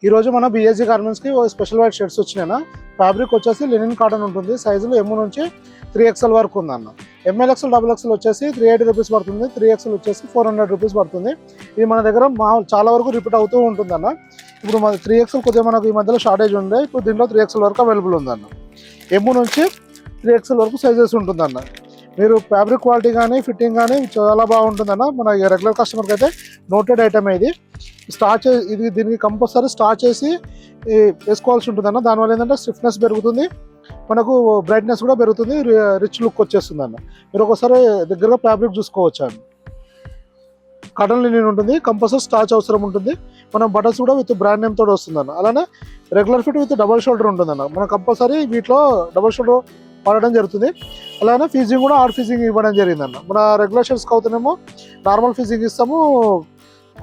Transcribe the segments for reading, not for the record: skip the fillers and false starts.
ఈ రోజు మన బిఎస్జీ గార్మెంట్స్ కి స్పెషల్ వైట్ షర్ట్స్ వచ్చినాయన్న. ఫ్యాబ్రిక్ వచ్చేసి లినిన్ కాటన్ ఉంటుంది. సైజులు ఎమ్ నుంచి 3XL వరకు ఉందన్న. ML XL XXL వచ్చేసి 380 రూపీస్ పడుతుంది. 3XL వచ్చేసి 400 రూపీస్ పడుతుంది. ఇది మన దగ్గర చాలా వరకు రిపీట్ అవుతూ ఉంటుందన్న. ఇప్పుడు మన 3XL కొద్దిగా మనకు ఈ మధ్యలో షార్టేజ్ ఉంది. ఇప్పుడు దీంట్లో 3XL వరకు అవైలబుల్ ఉందన్న. ఎమ్ నుంచి 3XL వరకు సైజెస్ ఉంటుందన్న. మీరు ఫ్యాబ్రిక్ క్వాలిటీ కానీ ఫిట్టింగ్ కానీ చాలా బాగుంటుందన్న. మన రెగ్యులర్ కస్టమర్కి అయితే నోటెడ్ ఐటమ్ ఇది దీనికి కంపల్సరీ స్టార్ట్ చేసి వేసుకోవాల్సి ఉంటుందన్న. దానివల్ల ఏంటంటే స్టిఫ్నెస్ పెరుగుతుంది, మనకు బ్రైట్నెస్ కూడా పెరుగుతుంది, రిచ్ లుక్ వచ్చేస్తుంది అన్న. మీరు ఒకసారి దగ్గరగా ఫ్యాబ్రిక్ చూసుకోవచ్చు అన్న. కాటన్ లినిన్ ఉంటుంది, కంపల్సరీ స్టార్చ్ అవసరం ఉంటుంది. మనం బటన్స్ కూడా విత్ బ్రాండ్ నేమ్ తోటి వస్తుందన్న. అలానే regular fit with double shoulder ఉంటుందన్న. మనం కంపల్సరీ వీటిలో డబల్ షోల్డర్ వాడడం జరుగుతుంది. అలానే ఫీజింగ్ కూడా ఆర్ట్ ఫీజింగ్ ఇవ్వడం జరిగిందన్న. మన రెగ్యులర్ షర్ట్స్కి అవుతున్నామో నార్మల్ ఫీజింగ్ ఇస్తాము,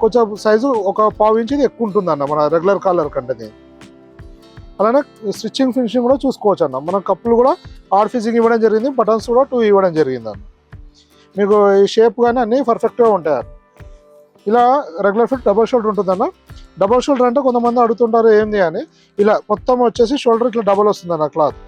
కొంచెం సైజు ఒక 1/2 ఇంచ్ ఎక్కువ ఉంటుందన్న మన రెగ్యులర్ కాలర్ కంటే. అలానే స్టిచ్చింగ్ ఫినిషింగ్ కూడా చూసుకోవచ్చు అన్న. మన కప్పులు కూడా ఆర్ట్ ఫీజింగ్ ఇవ్వడం జరిగింది, బటన్స్ కూడా 2 ఇవ్వడం జరిగింది అన్న. మీకు ఈ షేప్ కానీ అన్నీ పర్ఫెక్ట్గా ఉంటాయి. ఇలా రెగ్యులర్ ఫిట్ డబల్ షోల్డర్ ఉంటుందన్న. డబల్ షోల్డర్ అంటే కొంతమంది అడుగుతుంటారు ఏంది అని. ఇలా మొత్తం వచ్చేసి షోల్డర్ ఇట్లా డబల్ వస్తుందన్న క్లాత్.